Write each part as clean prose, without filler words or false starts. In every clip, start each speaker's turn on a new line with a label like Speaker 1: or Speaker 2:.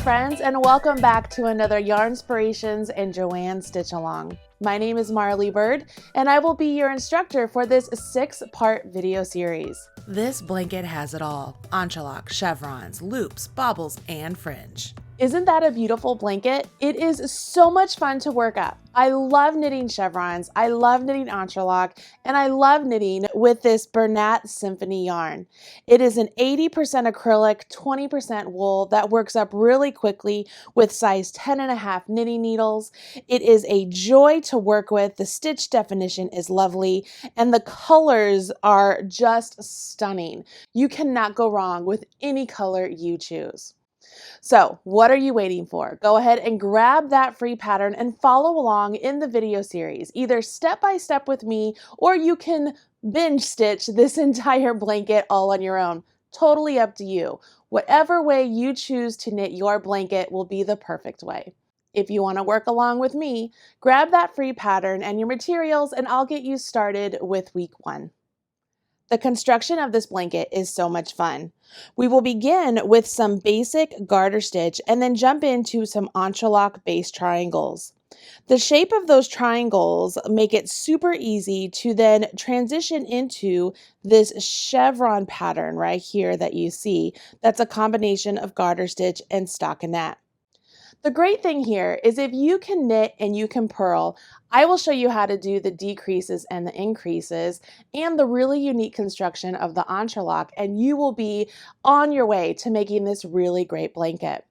Speaker 1: friends, and welcome back to another Yarnspirations and JOANN Stitch Along. My name is Marley Bird, and I will be your instructor for this 6-part video series.
Speaker 2: This blanket has it all: entrelac, chevrons, loops, bobbles, and fringe.
Speaker 1: Isn't that a beautiful blanket? It is so much fun to work up. I love knitting chevrons, I love knitting entrelac, and I love knitting with this Bernat Symphony yarn. It is an 80% acrylic, 20% wool that works up really quickly with size 10.5 knitting needles. It is a joy to work with. The stitch definition is lovely, and the colors are just stunning. You cannot go wrong with any color you choose. So what are you waiting for? Go ahead and grab that free pattern and follow along in the video series, either step by step with me, or you can binge stitch this entire blanket all on your own. Totally up to you. Whatever way you choose to knit your blanket will be the perfect way. If you want to work along with me, grab that free pattern and your materials, and I'll get you started with week 1. The construction of this blanket is so much fun. We will begin with some basic garter stitch and then jump into some entrelac base triangles. The shape of those triangles make it super easy to then transition into this chevron pattern right here that you see. That's a combination of garter stitch and stockinette. The great thing here is if you can knit and you can purl, I will show you how to do the decreases and the increases and the really unique construction of the entrelac, and you will be on your way to making this really great blanket.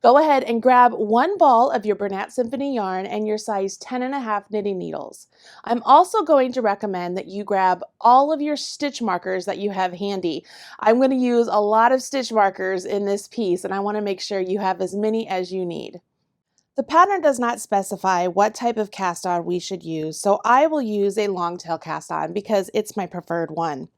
Speaker 1: Go ahead and grab one ball of your Bernat Symphony yarn and your size 10.5 knitting needles. I'm also going to recommend that you grab all of your stitch markers that you have handy. I'm going to use a lot of stitch markers in this piece, and I want to make sure you have as many as you need. The pattern does not specify what type of cast on we should use, so I will use a long tail cast on because it's my preferred one.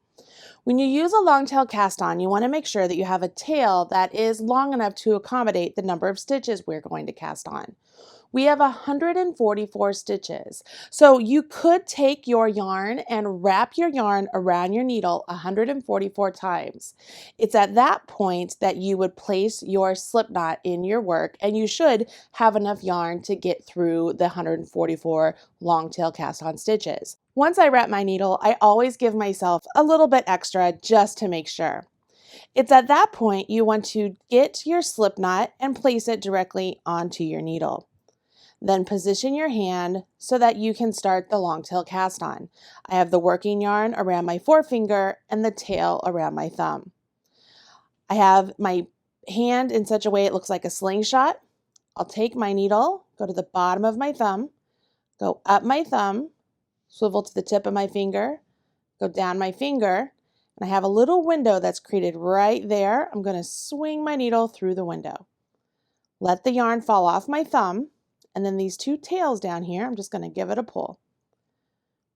Speaker 1: When you use a long tail cast on, you want to make sure that you have a tail that is long enough to accommodate the number of stitches we're going to cast on. We have 144 stitches, so you could take your yarn and wrap your yarn around your needle 144 times. It's at that point that you would place your slip knot in your work, and you should have enough yarn to get through the 144 long tail cast on stitches. Once I wrap my needle, I always give myself a little bit extra just to make sure. It's at that point you want to get your slip knot and place it directly onto your needle. Then position your hand so that you can start the long tail cast on. I have the working yarn around my forefinger and the tail around my thumb. I have my hand in such a way it looks like a slingshot. I'll take my needle, go to the bottom of my thumb, go up my thumb, swivel to the tip of my finger, go down my finger, and I have a little window that's created right there. I'm going to swing my needle through the window. Let the yarn fall off my thumb, and then these two tails down here, I'm just going to give it a pull.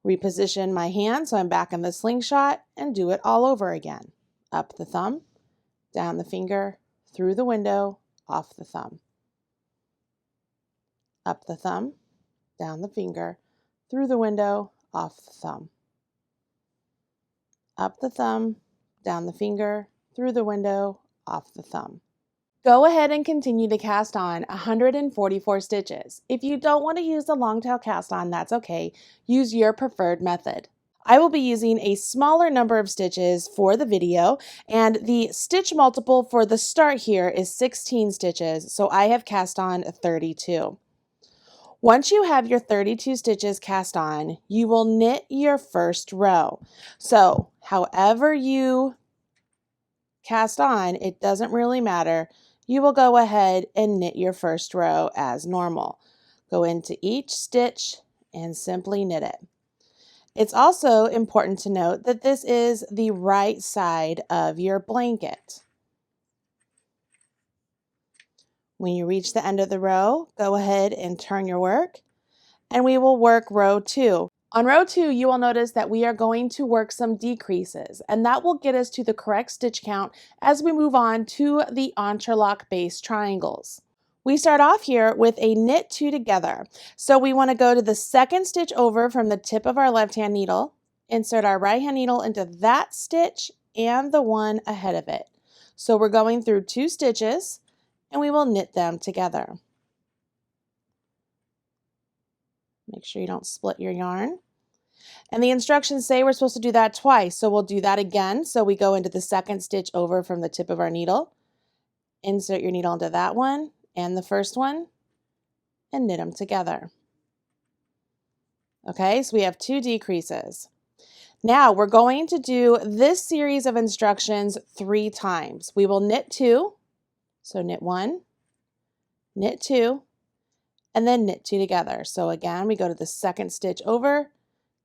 Speaker 1: Reposition my hand so I'm back in the slingshot and do it all over again. Up the thumb, down the finger, through the window, off the thumb. Up the thumb, down the finger, through the window, off the thumb. Up the thumb, down the finger, through the window, off the thumb. Go ahead and continue to cast on 144 stitches. If you don't want to use the long tail cast on, that's okay. Use your preferred method. I will be using a smaller number of stitches for the video, and the stitch multiple for the start here is 16 stitches, so I have cast on 32. Once you have your 32 stitches cast on, you will knit your first row. So however you cast on, it doesn't really matter. You will go ahead and knit your first row as normal. Go into each stitch and simply knit it. It's also important to note that this is the right side of your blanket. When you reach the end of the row, go ahead and turn your work, and we will work row 2. On row 2, you will notice that we are going to work some decreases, and that will get us to the correct stitch count as we move on to the entrelac base triangles. We start off here with a knit 2 together. So we want to go to the second stitch over from the tip of our left hand needle, insert our right hand needle into that stitch and the one ahead of it. So we're going through 2 stitches, and we will knit them together. Make sure you don't split your yarn. And the instructions say we're supposed to do that twice, so we'll do that again. So we go into the second stitch over from the tip of our needle, insert your needle into that one and the first one, and knit them together. Okay, so we have 2 decreases. Now we're going to do this series of instructions 3 times. We will knit 2, so knit 1, knit 2, and then knit 2 together. So again, we go to the second stitch over,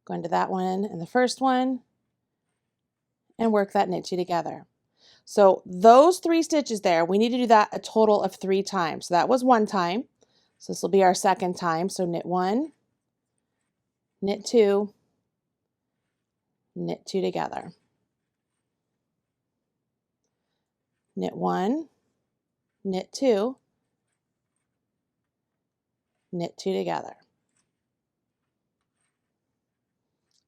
Speaker 1: go into that one and the first one, and work that knit 2 together. So those 3 stitches there, we need to do that a total of 3 times. So that was 1 time. So this will be our second time. So knit 1, knit 2, knit 2 together. Knit 1, knit 2, knit 2 together.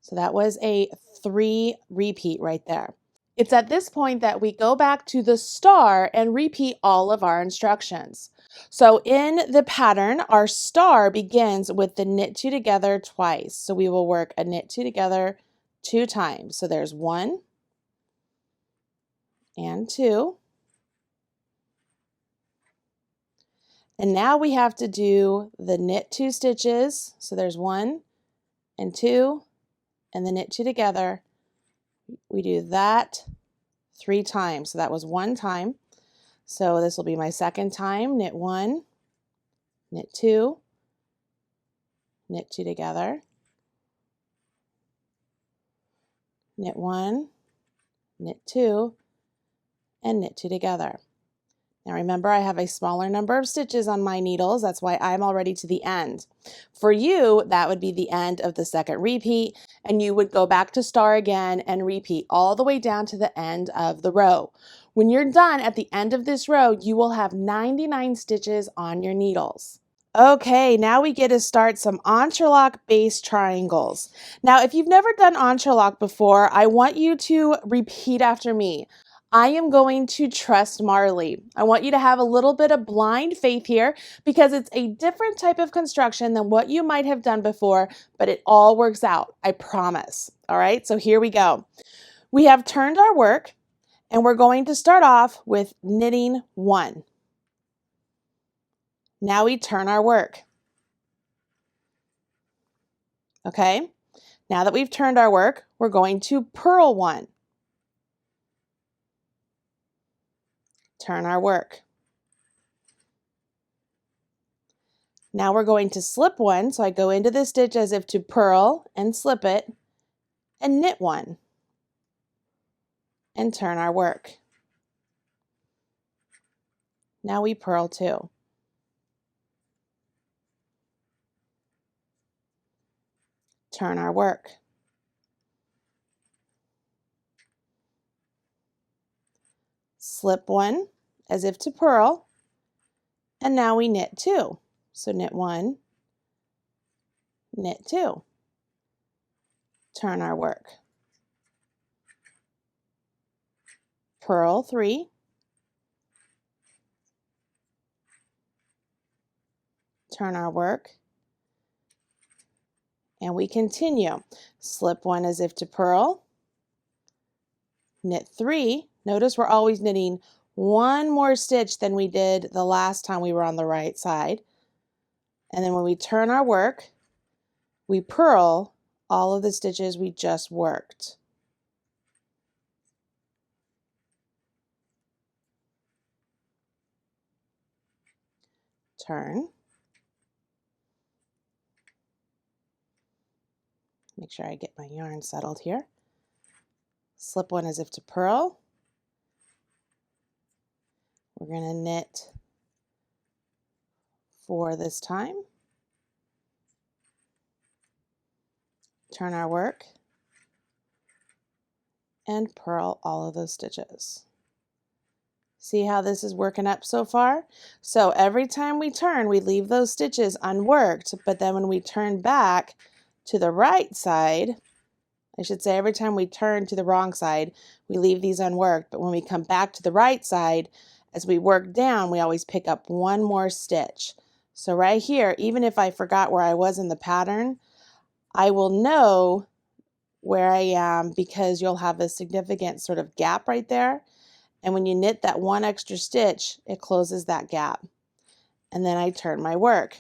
Speaker 1: So that was a 3 repeat right there. It's at this point that we go back to the star and repeat all of our instructions. So in the pattern, our star begins with the knit 2 together twice. So we will work a knit 2 together 2 times. So there's 1 and 2. And now we have to do the knit 2 stitches. So there's 1 and 2 and the knit 2 together. We do that 3 times. So that was 1 time. So this will be my second time. Knit 1, knit 2, knit 2 together. Knit 1, knit 2, and knit 2 together. Now remember, I have a smaller number of stitches on my needles. That's why I'm already to the end. For you, that would be the end of the second repeat, and you would go back to star again and repeat all the way down to the end of the row. When you're done at the end of this row, you will have 99 stitches on your needles. Okay, now we get to start some Entrelac base triangles. Now, if you've never done Entrelac before, I want you to repeat after me. I am going to trust Marley. I want you to have a little bit of blind faith here because it's a different type of construction than what you might have done before, but it all works out, I promise. All right, so here we go. We have turned our work and we're going to start off with knitting 1. Now we turn our work. Okay, now that we've turned our work, we're going to purl 1. Turn our work. Now we're going to slip 1, so I go into the stitch as if to purl and slip it and knit 1 and turn our work. Now we purl 2. Turn our work. Slip 1 as if to purl, and now we knit 2. So knit 1, knit 2. Turn our work. Purl 3. Turn our work. And we continue. Slip 1 as if to purl, knit 3. Notice we're always knitting 1 more stitch than we did the last time we were on the right side. And then when we turn our work, we purl all of the stitches we just worked. Turn. Make sure I get my yarn settled here. Slip 1 as if to purl. We're going to knit 4 this time. Turn our work and purl all of those stitches. See how this is working up so far? So every time we turn, we leave those stitches unworked, but then when we turn back to the right side, I should say every time we turn to the wrong side, we leave these unworked, but when we come back to the right side, As we work down, we always pick up one more stitch. So right here, even if I forgot where I was in the pattern, I will know where I am because you'll have a significant sort of gap right there. And when you knit that one extra stitch, it closes that gap. And then I turn my work.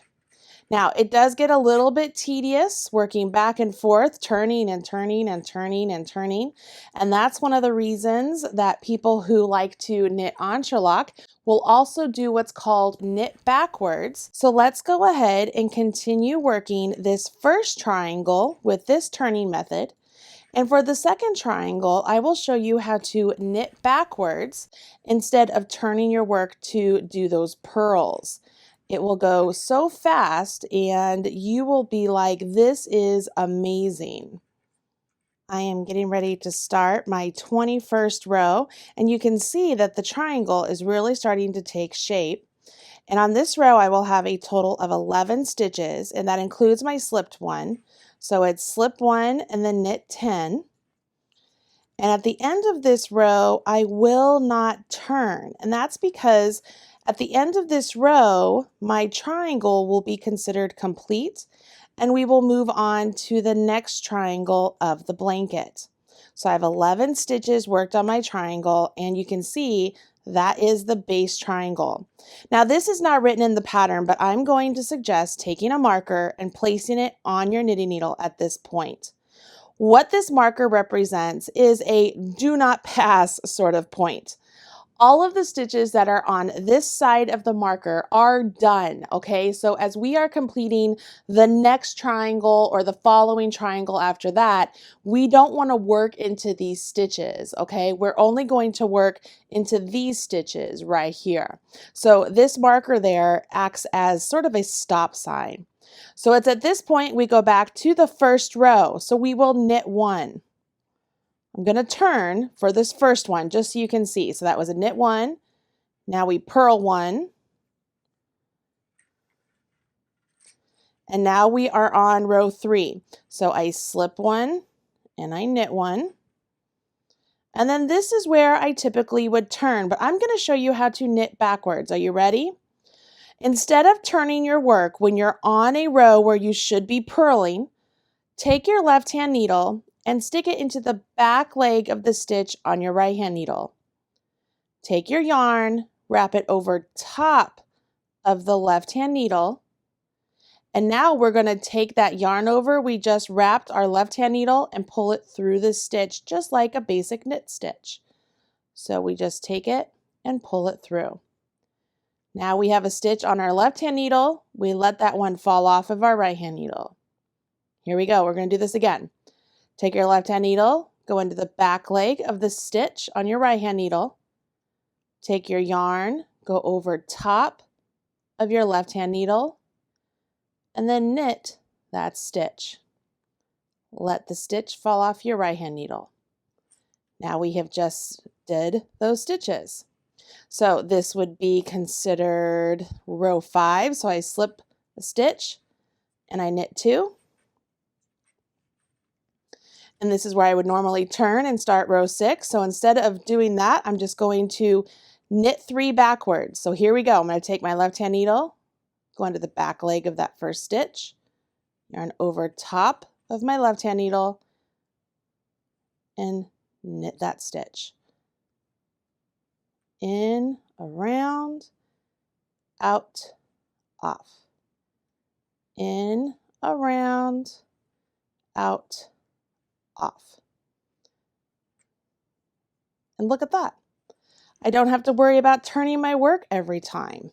Speaker 1: Now, it does get a little bit tedious working back and forth, turning and turning and turning and turning. And that's one of the reasons that people who like to knit entrelac will also do what's called knit backwards. So let's go ahead and continue working this first triangle with this turning method. And for the second triangle, I will show you how to knit backwards instead of turning your work to do those purls. It will go so fast and you will be like, this is amazing. I am getting ready to start my 21st row, and you can see that the triangle is really starting to take shape. And on this row, I will have a total of 11 stitches, and that includes my slipped one. So it's slip 1 and then knit 10. And at the end of this row, I will not turn, and that's because at the end of this row, my triangle will be considered complete, and we will move on to the next triangle of the blanket. So I have 11 stitches worked on my triangle, and you can see that is the base triangle. Now, this is not written in the pattern, but I'm going to suggest taking a marker and placing it on your knitting needle at this point. What this marker represents is a do not pass sort of point. All of the stitches that are on this side of the marker are done, okay? So as we are completing the next triangle or the following triangle after that, we don't want to work into these stitches, okay? We're only going to work into these stitches right here. So this marker there acts as sort of a stop sign. So it's at this point we go back to the first row. So we will knit 1. I'm going to turn for this first one just so you can see. So that was a knit 1. Now we purl 1. And now we are on row 3. So I slip 1 and I knit 1. And then this is where I typically would turn, but I'm going to show you how to knit backwards. Are you ready? Instead of turning your work when you're on a row where you should be purling, take your left hand needle and stick it into the back leg of the stitch on your right hand needle. Take your yarn, wrap it over top of the left hand needle, and now we're going to take that yarn over we just wrapped our left hand needle and pull it through the stitch just like a basic knit stitch. So we just take it and pull it through. Now we have a stitch on our left hand needle. We let that one fall off of our right hand needle. Here we go. We're going to do this again. Take your left hand needle, go into the back leg of the stitch on your right hand needle. Take your yarn, go over top of your left hand needle, and then knit that stitch. Let the stitch fall off your right hand needle. Now we have just did those stitches. So this would be considered row 5. So I slip a stitch and I knit 2. And this is where I would normally turn and start row 6. So instead of doing that, I'm just going to knit 3 backwards. So here we go. I'm going to take my left hand needle, go into the back leg of that first stitch, yarn over top of my left hand needle, and knit that stitch. In, around, out, off. In, around, out, off. And look at that. I don't have to worry about turning my work every time.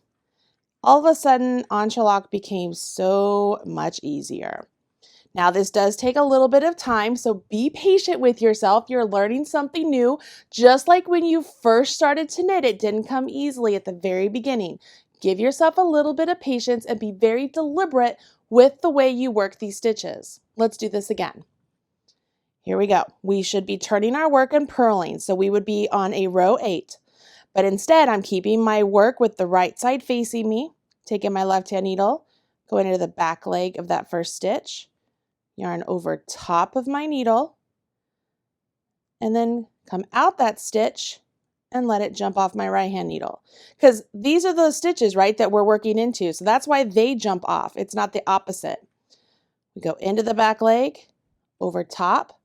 Speaker 1: All of a sudden, Entrelac became so much easier. Now, this does take a little bit of time, so be patient with yourself. You're learning something new. Just like when you first started to knit, it didn't come easily at the very beginning. Give yourself a little bit of patience and be very deliberate with the way you work these stitches. Let's do this again. Here we go. We should be turning our work and purling, so we would be on a row 8. But instead, I'm keeping my work with the right side facing me, taking my left hand needle, going into the back leg of that first stitch, yarn over top of my needle, and then come out that stitch and let it jump off my right hand needle. Because these are the stitches, right, that we're working into. So that's why they jump off. It's not the opposite. We go into the back leg, over top,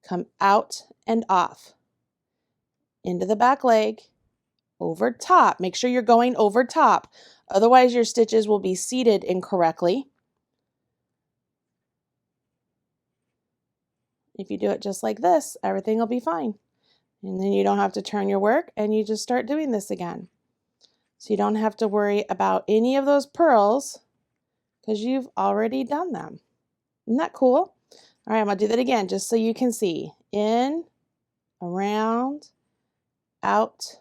Speaker 1: come out and off. Into the back leg, over top. Make sure you're going over top. Otherwise, your stitches will be seated incorrectly. If you do it just like this, everything will be fine. And then you don't have to turn your work and you just start doing this again. So you don't have to worry about any of those purls because you've already done them. Isn't that cool? All right, I'm going to do that again just so you can see. In, around, out,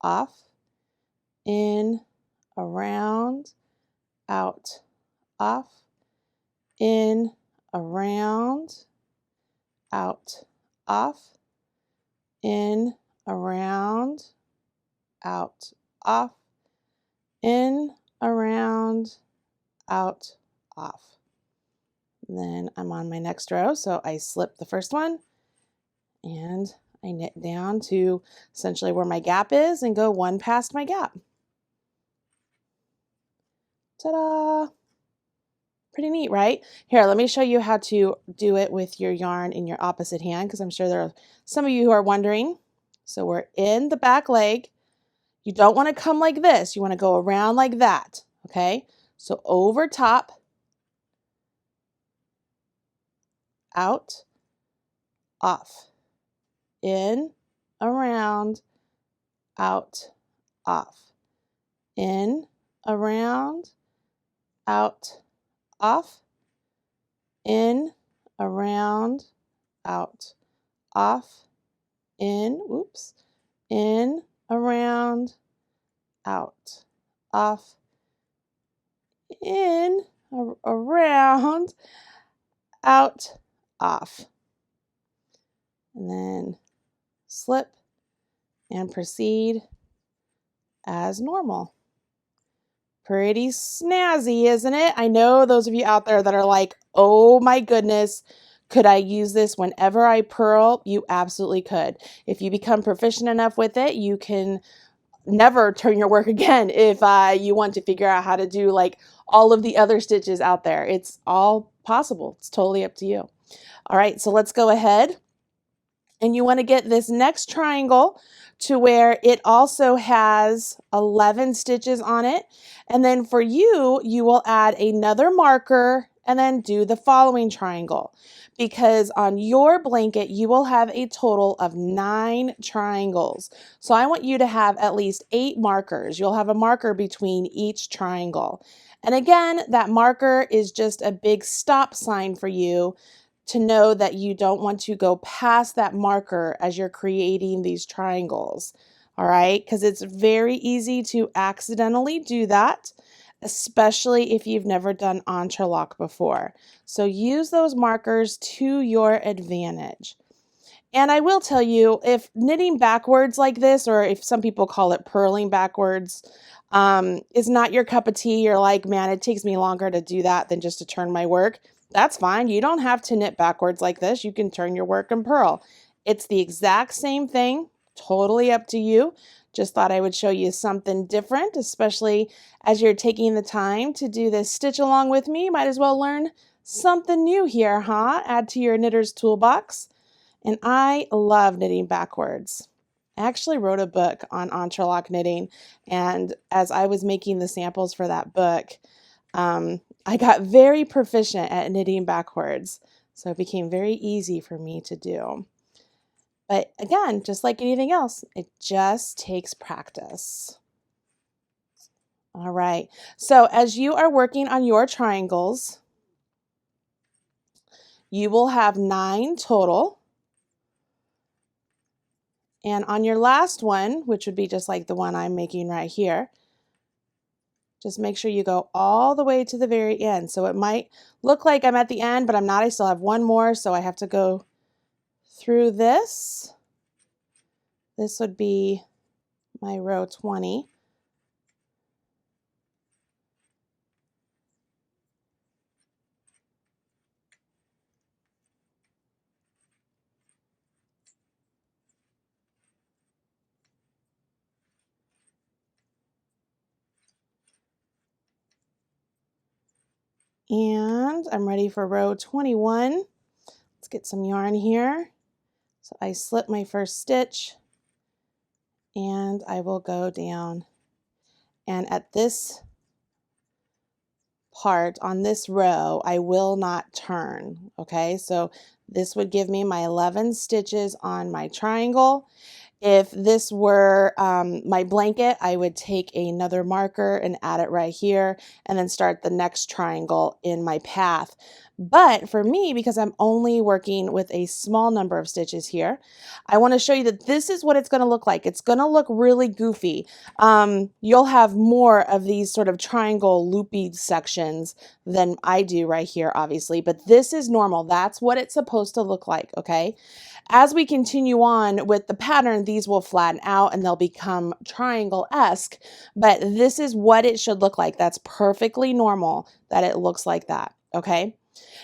Speaker 1: off. In, around, out, off. In, around, out, off. In, around, out, off. In, around, out, off. And then I'm on my next row, so I slip the first one and I knit down to essentially where my gap is and go one past my gap. Ta-da! Pretty neat, right? Here, let me show you how to do it with your yarn in your opposite hand because I'm sure there are some of you who are wondering. So we're in the back leg. You don't want to come like this. You want to go around like that, okay? So over top, out, off, in, around, out, off, in, around, out, off, in, around, out, off, in, oops, in, around, out, off, in, around, out, off. And then slip and proceed as normal. Pretty snazzy, isn't it? I know those of you out there that are like, oh my goodness, could I use this whenever I purl? You absolutely could. If you become proficient enough with it, you can never turn your work again if you want to figure out how to do like all of the other stitches out there. It's all possible. It's totally up to you. All right, so let's go ahead. And you want to get this next triangle to where it also has 11 stitches on it. And then for you, you will add another marker and then do the following triangle. Because on your blanket, you will have a total of 9 triangles. So I want you to have at least 8 markers. You'll have a marker between each triangle. And again, that marker is just a big stop sign for you to know that you don't want to go past that marker as you're creating these triangles, all right? Because it's very easy to accidentally do that, especially if you've never done Entrelac before. So use those markers to your advantage. And I will tell you, if knitting backwards like this, or if some people call it purling backwards, is not your cup of tea, you're like, man, it takes me longer to do that than just to turn my work. That's fine. You don't have to knit backwards like this. You can turn your work and purl. It's the exact same thing. Totally up to you. Just thought I would show you something different, especially as you're taking the time to do this stitch along with me. Might as well learn something new here, huh? Add to your knitter's toolbox. And I love knitting backwards. I actually wrote a book on Entrelac knitting, and as I was making the samples for that book, I got very proficient at knitting backwards, so it became very easy for me to do. But again, just like anything else, it just takes practice. All right, so as you are working on your triangles, you will have 9 total. And on your last one, which would be just like the one I'm making right here, just make sure you go all the way to the very end. So it might look like I'm at the end, but I'm not. I still have one more, so I have to go through this. This would be my row 20. And I'm ready for row 21. Let's get some yarn here. So I slip my first stitch and I will go down. And at this part on this row, I will not turn. Okay, so this would give me my 11 stitches on my triangle. If this were my blanket, I would take another marker and add it right here and then start the next triangle in my path. But for me, because I'm only working with a small number of stitches here, I want to show you that this is what it's going to look like. It's going to look really goofy. You'll have more of these sort of triangle loopy sections than I do right here, obviously, but this is normal. That's what it's supposed to look like, okay? As we continue on with the pattern, these will flatten out and they'll become triangle-esque, but this is what it should look like. That's perfectly normal that it looks like that, okay?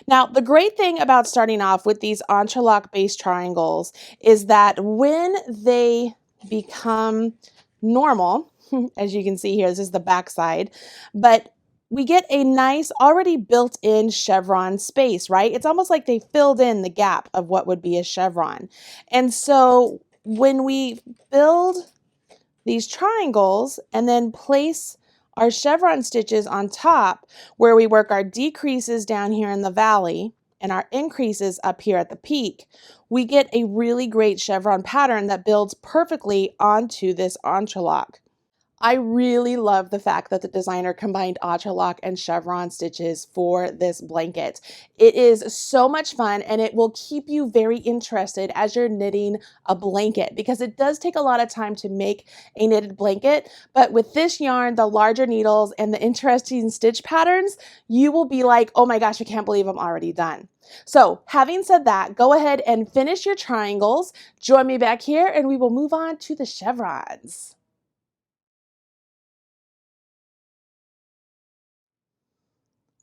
Speaker 1: Now, the great thing about starting off with these Entrelac based triangles is that when they become normal, as you can see here, this is the back side, but we get a nice already built-in chevron space, right? It's almost like they filled in the gap of what would be a chevron. And so when we build these triangles and then place our chevron stitches on top where we work our decreases down here in the valley and our increases up here at the peak, we get a really great chevron pattern that builds perfectly onto this entrelac. I really love the fact that the designer combined entrelac and chevron stitches for this blanket. It is so much fun and it will keep you very interested as you're knitting a blanket because it does take a lot of time to make a knitted blanket, but with this yarn, the larger needles and the interesting stitch patterns, you will be like, oh my gosh, I can't believe I'm already done. So having said that, go ahead and finish your triangles. Join me back here and we will move on to the chevrons.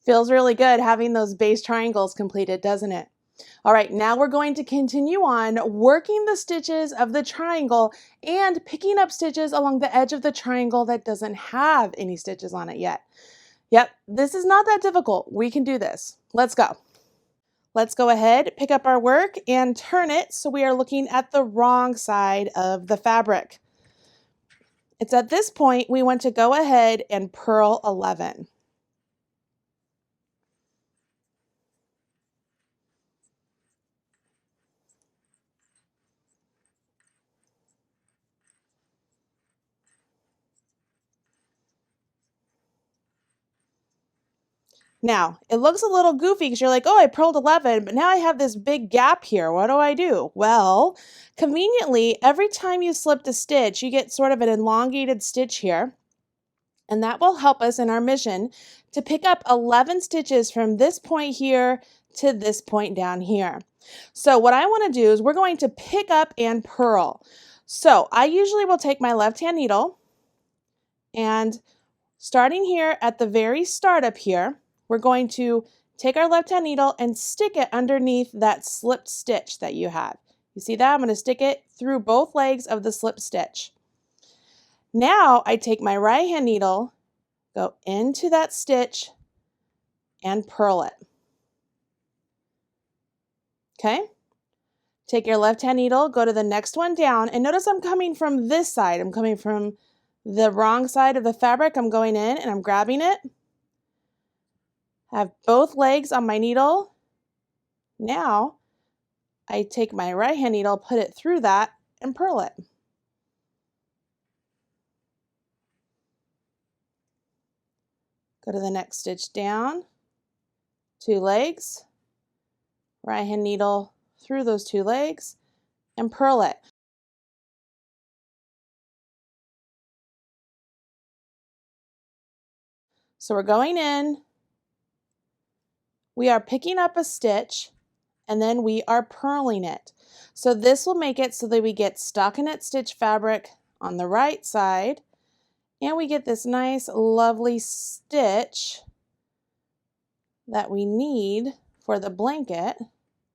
Speaker 1: Feels really good having those base triangles completed, doesn't it? All right, now we're going to continue on working the stitches of the triangle and picking up stitches along the edge of the triangle that doesn't have any stitches on it yet. Yep, this is not that difficult. We can do this. Let's go. Let's go ahead, pick up our work and turn it so we are looking at the wrong side of the fabric. It's at this point we want to go ahead and purl 11. Now, it looks a little goofy because you're like, oh, I purled 11, but now I have this big gap here. What do I do? Well, conveniently, every time you slip a stitch, you get sort of an elongated stitch here. And that will help us in our mission to pick up 11 stitches from this point here to this point down here. So what I want to do is we're going to pick up and purl. So I usually will take my left-hand needle and starting here at the very start up here, we're going to take our left-hand needle and stick it underneath that slipped stitch that you have. You see that? I'm going to stick it through both legs of the slipped stitch. Now I take my right-hand needle, go into that stitch, and purl it. Okay? Take your left-hand needle, go to the next one down, and notice I'm coming from this side. I'm coming from the wrong side of the fabric. I'm going in and I'm grabbing it. I have both legs on my needle. Now, I take my right hand needle, put it through that, and purl it. Go to the next stitch down, 2 legs, right hand needle through those 2 legs, and purl it. So we're going in, we are picking up a stitch, and then we are purling it. So this will make it so that we get stockinette stitch fabric on the right side, and we get this nice lovely stitch that we need for the blanket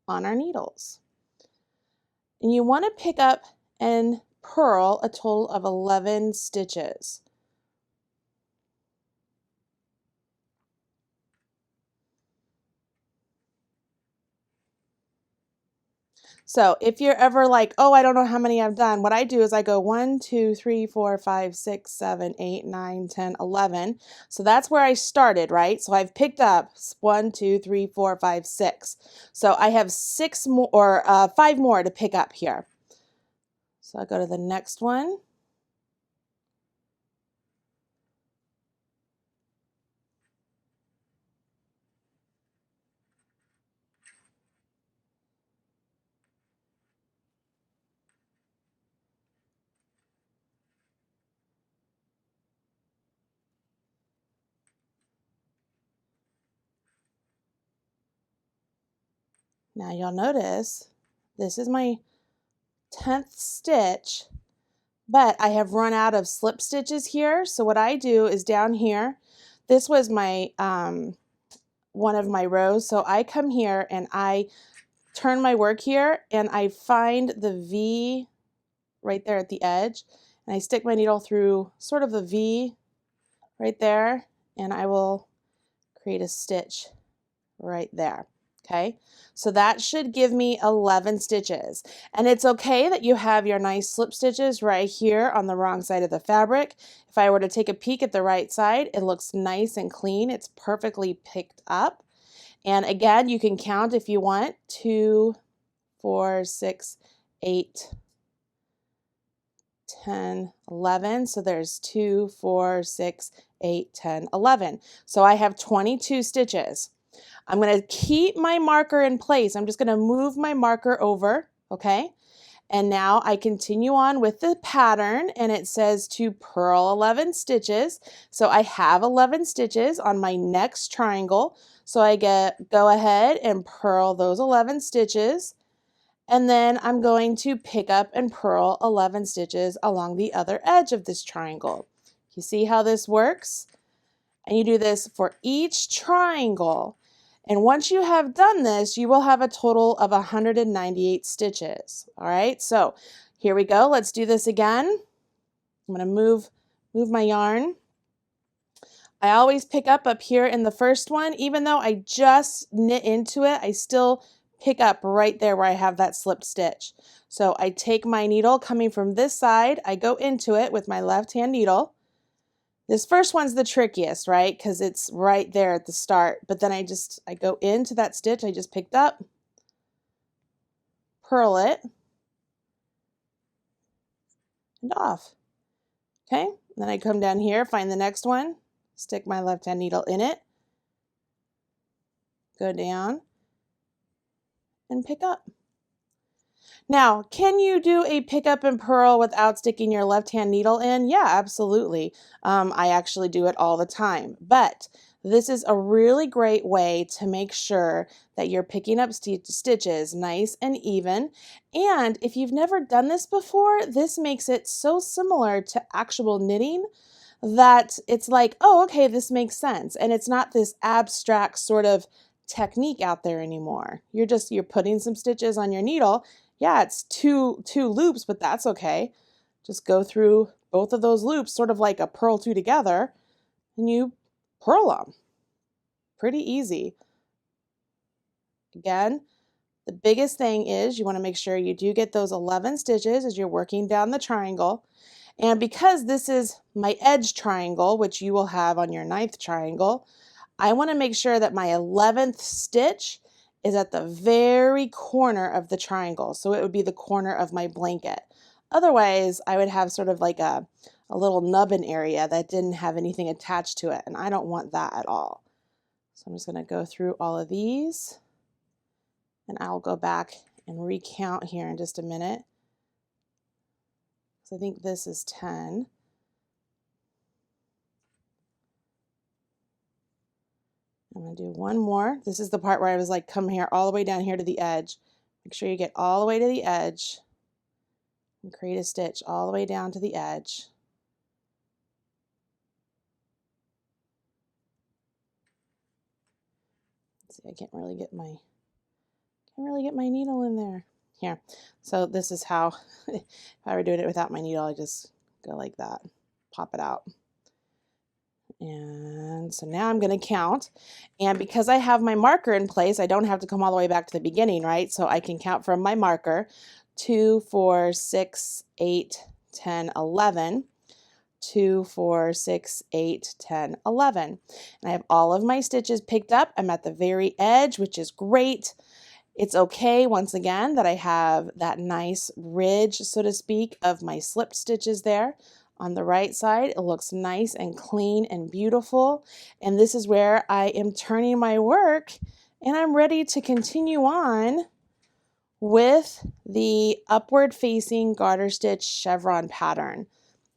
Speaker 1: on our needles. And you want to pick up and purl a total of 11 stitches. So if you're ever like, oh, I don't know how many I've done, what I do is I go 1, 2, 3, 4, 5, 6, 7, 8, 9, 10, 11. So that's where I started, right? So I've picked up 1, 2, 3, 4, 5, 6. So I have 6 more or 5 more to pick up here. So I'll go to the next one. Now you'll notice this is my 10th stitch, but I have run out of slip stitches here. So what I do is down here, this was my one of my rows. So I come here and I turn my work here and I find the V right there at the edge, and I stick my needle through sort of the V right there, and I will create a stitch right there. Okay, so that should give me 11 stitches. And it's okay that you have your nice slip stitches right here on the wrong side of the fabric. If I were to take a peek at the right side, it looks nice and clean. It's perfectly picked up. And again, you can count if you want, 2, 4, 6, 8, 10, 11. So there's 2, 4, 6, 8, 10, 11. So I have 22 stitches. I'm going to keep my marker in place. I'm just going to move my marker over, okay? And now I continue on with the pattern, and it says to purl 11 stitches. So I have 11 stitches on my next triangle. So I go ahead and purl those 11 stitches. And then I'm going to pick up and purl 11 stitches along the other edge of this triangle. You see how this works? And you do this for each triangle. And once you have done this, you will have a total of 198 stitches. All right, so here we go. Let's do this again. I'm going to move my yarn. I always pick up here in the first one. Even though I just knit into it, I still pick up right there where I have that slipped stitch. So I take my needle coming from this side, I go into it with my left hand needle. This first one's the trickiest, right? Because it's right there at the start. But then I go into that stitch I just picked up, purl it, and off. Okay, then I come down here, find the next one, stick my left hand needle in it, go down, and pick up. Now, can you do a pick up and purl without sticking your left hand needle in? Yeah, absolutely. I actually do it all the time. But this is a really great way to make sure that you're picking up stitches nice and even. And if you've never done this before, this makes it so similar to actual knitting that it's like, oh, okay, this makes sense. And it's not this abstract sort of technique out there anymore. You're putting some stitches on your needle. Yeah, it's two loops, but that's okay. Just go through both of those loops, sort of like a purl two together, and you purl them. Pretty easy. Again, the biggest thing is you want to make sure you do get those 11 stitches as you're working down the triangle. And because this is my edge triangle, which you will have on your 9th triangle, I want to make sure that my 11th stitch is at the very corner of the triangle. So it would be the corner of my blanket. Otherwise, I would have sort of like a little nubbin area that didn't have anything attached to it, and I don't want that at all. So I'm just going to go through all of these, and I'll go back and recount here in just a minute. So I think this is 10. I'm going to do one more. This is the part where I was like, come here, all the way down here to the edge. Make sure you get all the way to the edge and create a stitch all the way down to the edge. Let's see, I can't really get my needle in there. Here. So this is how, if I were doing it without my needle, I just go like that, pop it out. And so now I'm going to count. And because I have my marker in place, I don't have to come all the way back to the beginning, right? So I can count from my marker. 2, 4, 6, 8, 10, 11. 2, 4, 6, 8, 10, 11. And I have all of my stitches picked up. I'm at the very edge, which is great. It's okay, once again, that I have that nice ridge, so to speak, of my slipped stitches there. On the right side, it looks nice and clean and beautiful. And this is where I am turning my work, and I'm ready to continue on with the upward facing garter stitch chevron pattern.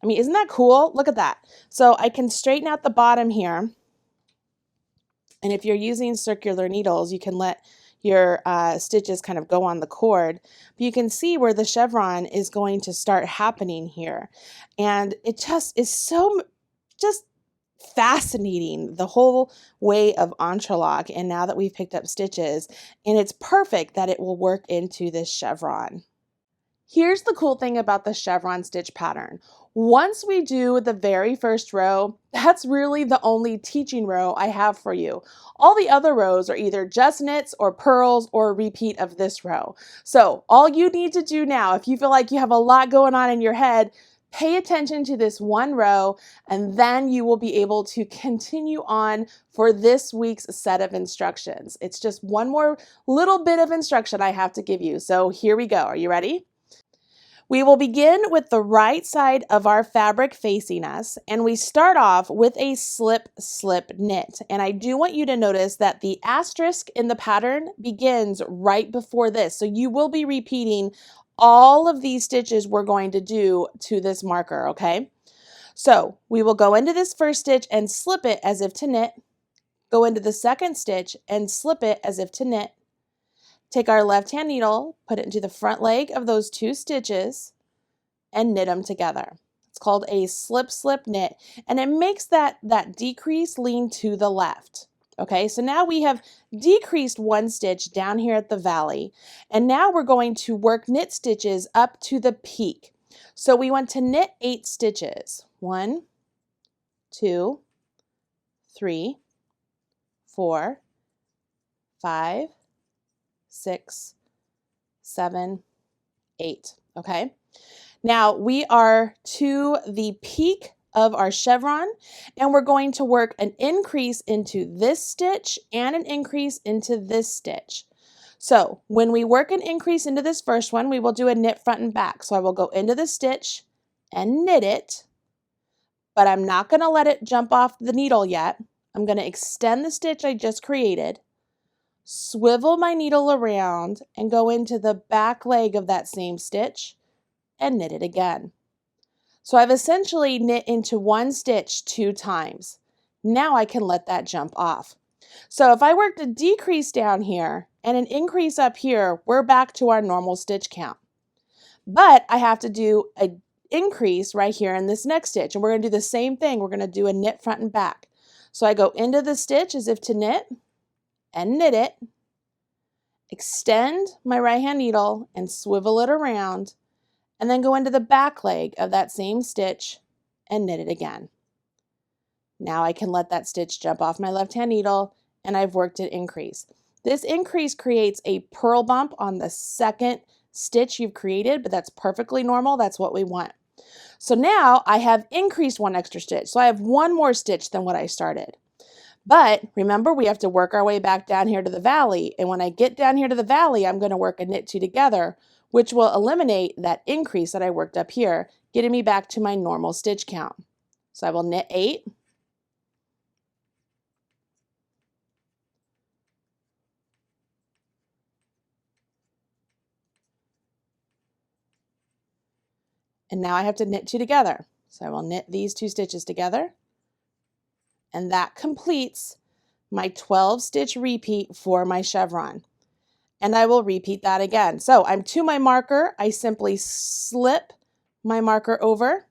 Speaker 1: I mean, isn't that cool? Look at that. So I can straighten out the bottom here. And if you're using circular needles, you can let your stitches kind of go on the cord. But you can see where the chevron is going to start happening here. And it just is so just fascinating, the whole way of Entrelac. And now that we've picked up stitches, and it's perfect that it will work into this chevron. Here's the cool thing about the chevron stitch pattern. Once we do the very first row, that's really the only teaching row I have for you. All the other rows are either just knits or purls or a repeat of this row. So all you need to do now, if you feel like you have a lot going on in your head, pay attention to this one row, and then you will be able to continue on for this week's set of instructions. It's just one more little bit of instruction I have to give you. So here we go. Are you ready? We will begin with the right side of our fabric facing us, and we start off with a slip knit. And I do want you to notice that the asterisk in the pattern begins right before this. So you will be repeating all of these stitches we're going to do to this marker, okay? So we will go into this first stitch and slip it as if to knit, go into the second stitch and slip it as if to knit, take our left-hand needle, put it into the front leg of those two stitches, and knit them together. It's called a slip knit, and it makes that decrease lean to the left. Okay, so now we have decreased one stitch down here at the valley, and now we're going to work knit stitches up to the peak. So we want to knit 8 stitches. 1, 2, 3, 4, 5, 6, 7, 8. Okay. Now we are to the peak of our chevron, and we're going to work an increase into this stitch and an increase into this stitch. So when we work an increase into this first one, we will do a knit front and back. So I will go into the stitch and knit it, but I'm not going to let it jump off the needle yet. I'm going to extend the stitch I just created, swivel my needle around, and go into the back leg of that same stitch and knit it again. So I've essentially knit into one stitch 2 times. Now I can let that jump off. So if I worked a decrease down here and an increase up here, we're back to our normal stitch count. But I have to do an increase right here in this next stitch, and we're going to do the same thing. We're going to do a knit front and back. So I go into the stitch as if to knit, and knit it, extend my right hand needle and swivel it around, and then go into the back leg of that same stitch and knit it again. Now I can let that stitch jump off my left hand needle, and I've worked an increase. This increase creates a purl bump on the second stitch you've created, but that's perfectly normal. That's what we want. So now I have increased 1 extra stitch. So I have 1 more stitch than what I started. But remember, we have to work our way back down here to the valley. And when I get down here to the valley, I'm going to work a knit 2 together, which will eliminate that increase that I worked up here, getting me back to my normal stitch count. So I will knit 8. And now I have to knit 2 together. So I will knit these 2 stitches together. And that completes my 12 stitch repeat for my chevron. And I will repeat that again. So I'm to my marker. I simply slip my marker over,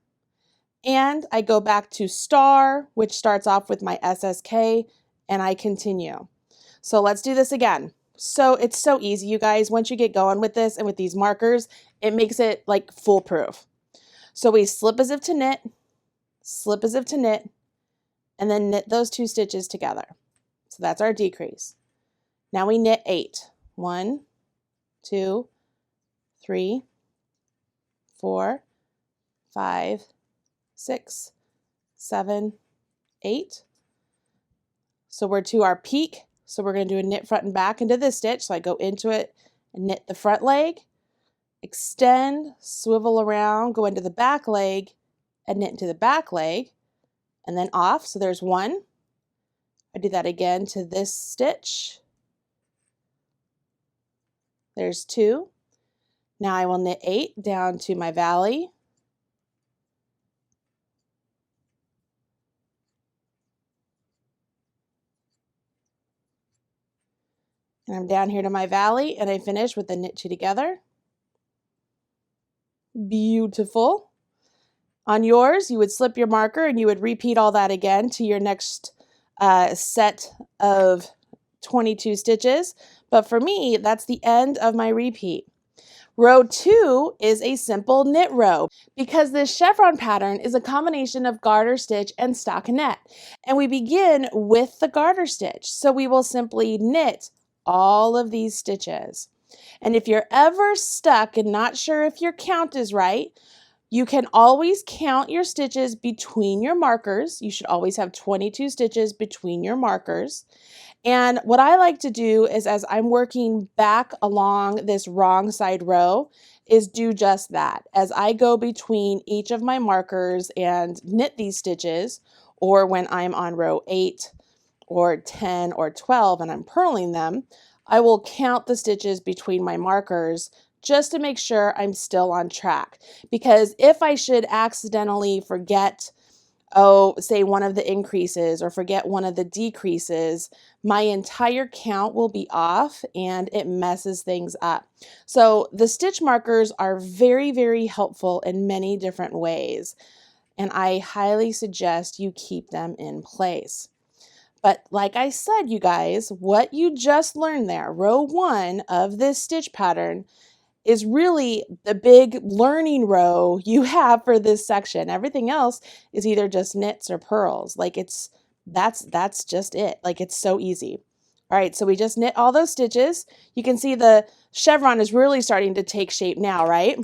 Speaker 1: and I go back to star, which starts off with my SSK, and I continue. So let's do this again. So it's so easy, you guys. Once you get going with this and with these markers, it makes it like foolproof. So we slip as if to knit, slip as if to knit, and then knit those 2 stitches together. So that's our decrease. Now we knit 8. 1, 2, 3, 4, 5, 6, 7, 8. So we're to our peak. So we're going to do a knit front and back into this stitch. So I go into it and knit the front leg, extend, swivel around, go into the back leg, and knit into the back leg, and then off. So there's 1. I do that again to this stitch. There's 2. Now I will knit 8 down to my valley. And I'm down here to my valley, and I finish with the knit 2 together. Beautiful. On yours, you would slip your marker and you would repeat all that again to your next set of 22 stitches. But for me, that's the end of my repeat. Row 2 is a simple knit row because this chevron pattern is a combination of garter stitch and stockinette. And we begin with the garter stitch. So we will simply knit all of these stitches. And if you're ever stuck and not sure if your count is right, you can always count your stitches between your markers. You should always have 22 stitches between your markers. And what I like to do is, as I'm working back along this wrong side row, is do just that. As I go between each of my markers and knit these stitches, or when I'm on row 8 or 10 or 12 and I'm purling them, I will count the stitches between my markers just to make sure I'm still on track. Because if I should accidentally forget, say one of the increases or forget one of the decreases, my entire count will be off and it messes things up. So the stitch markers are very, very helpful in many different ways, and I highly suggest you keep them in place. But like I said, you guys, what you just learned there, row 1 of this stitch pattern, is really the big learning row you have for this section. Everything else is either just knits or purls. Like that's just it. Like it's so easy. All right, so we just knit all those stitches. You can see the chevron is really starting to take shape now, right?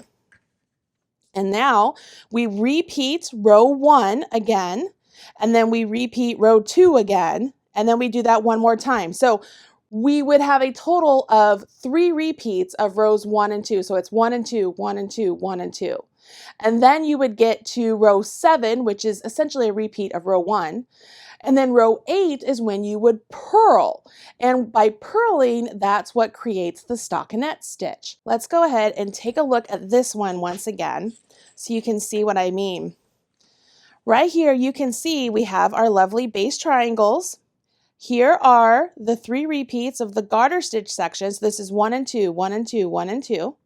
Speaker 1: And now we repeat row 1 again, and then we repeat row 2 again, and then we do that one more time. So we would have a total of 3 repeats of rows 1 and 2. So it's 1 and 2, 1 and 2, 1 and 2. And then you would get to row 7, which is essentially a repeat of row 1. And then row 8 is when you would purl. And by purling, that's what creates the stockinette stitch. Let's go ahead and take a look at this one once again so you can see what I mean. Right here, you can see we have our lovely base triangles. Here are the 3 repeats of the garter stitch sections. This is 1 and 2, 1 and 2, 1 and 2.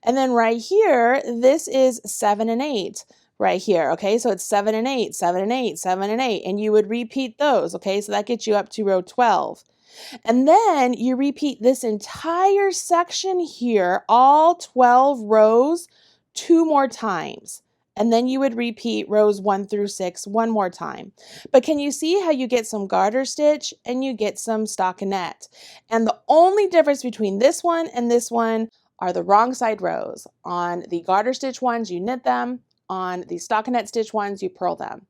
Speaker 1: And then right here, this is 7 and 8 right here. Okay, so it's 7 and 8, 7 and 8, 7 and 8. And you would repeat those. Okay, so that gets you up to row 12. And then you repeat this entire section here, all 12 rows, 2 more times. And then you would repeat rows 1 through 6 one more time. But can you see how you get some garter stitch and you get some stockinette? And the only difference between this one and this one are the wrong side rows. On the garter stitch ones, you knit them. On the stockinette stitch ones, you purl them.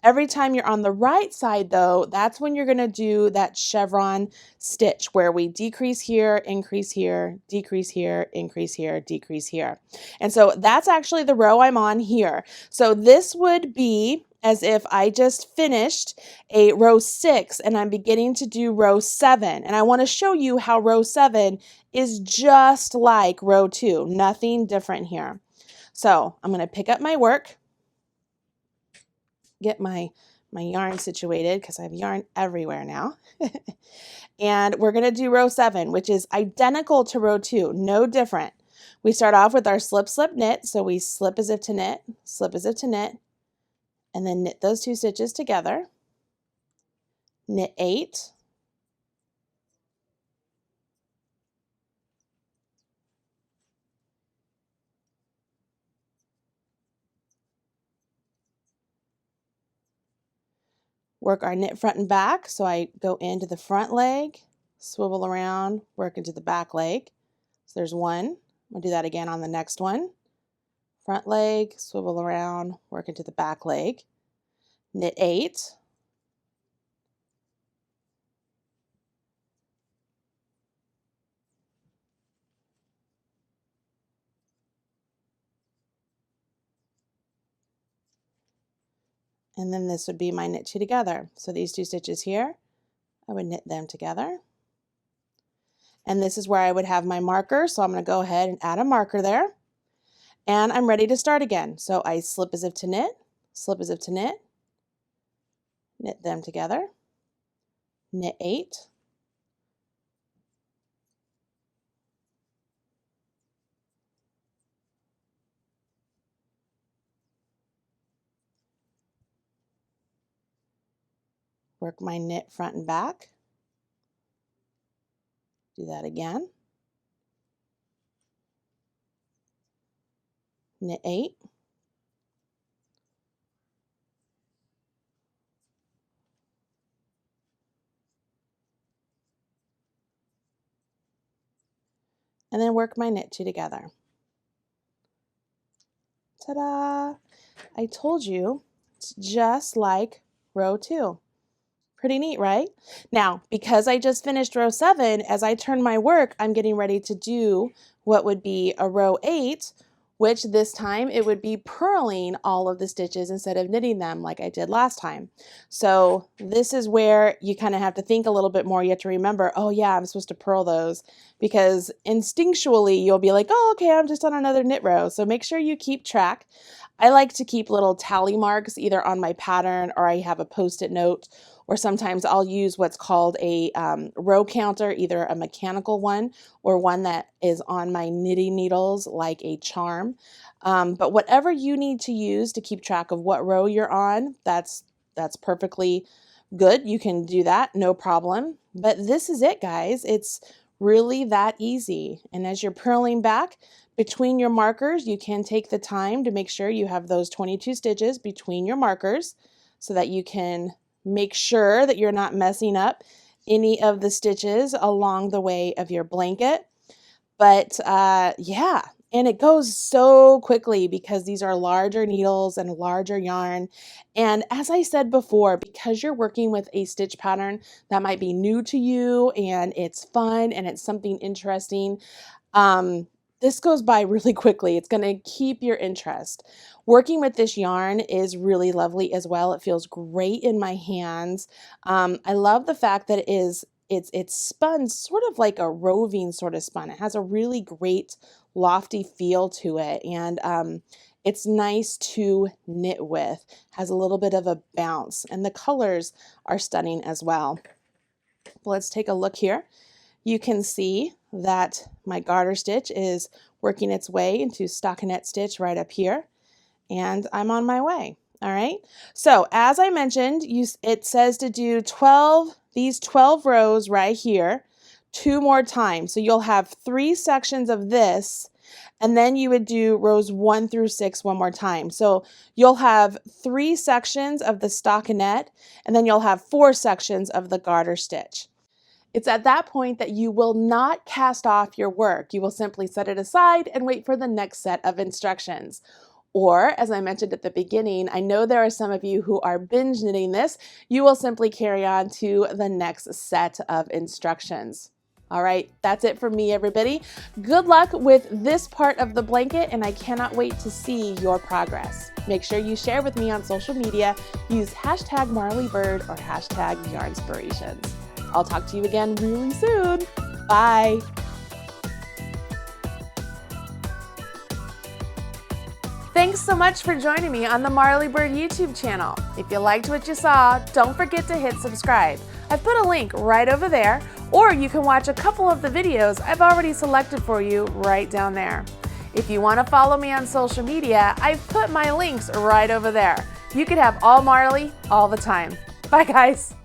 Speaker 1: Every time you're on the right side though, that's when you're gonna do that chevron stitch where we decrease here, increase here, decrease here, increase here, decrease here. And so that's actually the row I'm on here. So this would be as if I just finished a row 6 and I'm beginning to do row 7. And I wanna show you how row 7 is just like row 2, nothing different here. So I'm gonna pick up my work, get my yarn situated because I have yarn everywhere now. And we're going to do row 7, which is identical to row 2, no different. We start off with our slip, slip, knit. So we slip as if to knit, slip as if to knit, and then knit those 2 stitches together. Knit 8. work our knit front and back. So I go into the front leg, swivel around, work into the back leg. So there's one. We'll do that again on the next one. Front leg, swivel around, work into the back leg. Knit 8. And then this would be my knit 2 together. So these 2 stitches here, I would knit them together. And this is where I would have my marker. So I'm going to go ahead and add a marker there. And I'm ready to start again. So I slip as if to knit, slip as if to knit, knit them together, knit 8, work my knit front and back, do that again, knit 8, and then work my knit 2 together. Ta-da! I told you, it's just like row 2. Pretty neat, right? Now, because I just finished row 7, as I turn my work, I'm getting ready to do what would be a row 8, which this time it would be purling all of the stitches instead of knitting them like I did last time. So this is where you kind of have to think a little bit more. You have to remember, oh yeah, I'm supposed to purl those, because instinctually you'll be like, oh, okay, I'm just on another knit row. So make sure you keep track. I like to keep little tally marks either on my pattern, or I have a post-it note, or sometimes I'll use what's called a row counter, either a mechanical one or one that is on my knitting needles like a charm. But whatever you need to use to keep track of what row you're on, that's perfectly good. You can do that, no problem. But this is it, guys. It's really that easy. And as you're purling back between your markers, you can take the time to make sure you have those 22 stitches between your markers so that you can make sure that you're not messing up any of the stitches along the way of your blanket. But yeah, and it goes so quickly because these are larger needles and larger yarn. And as I said before, because you're working with a stitch pattern that might be new to you and it's fun and it's something interesting, this goes by really quickly. It's going to keep your interest. Working with this yarn is really lovely as well. It feels great in my hands. I love the fact that it's spun sort of like a roving sort of spun. It has a really great lofty feel to it, and it's nice to knit with. Has a little bit of a bounce, and the colors are stunning as well. Let's take a look here. You can see that my garter stitch is working its way into stockinette stitch right up here, and I'm on my way. All right, so as I mentioned, it says to do these 12 rows right here 2 more times. So you'll have 3 sections of this, and then you would do rows 1 through 6 one more time. So you'll have 3 sections of the stockinette, and then you'll have 4 sections of the garter stitch. It's at that point that you will not cast off your work. You will simply set it aside and wait for the next set of instructions. Or, as I mentioned at the beginning, I know there are some of you who are binge knitting this. You will simply carry on to the next set of instructions. All right, that's it for me, everybody. Good luck with this part of the blanket, and I cannot wait to see your progress. Make sure you share with me on social media. Use hashtag MarleyBird or hashtag Yarnspirations. I'll talk to you again really soon. Bye. Thanks so much for joining me on the Marley Bird YouTube channel. If you liked what you saw, don't forget to hit subscribe. I've put a link right over there, or you can watch a couple of the videos I've already selected for you right down there. If you want to follow me on social media, I've put my links right over there. You can have all Marley all the time. Bye, guys.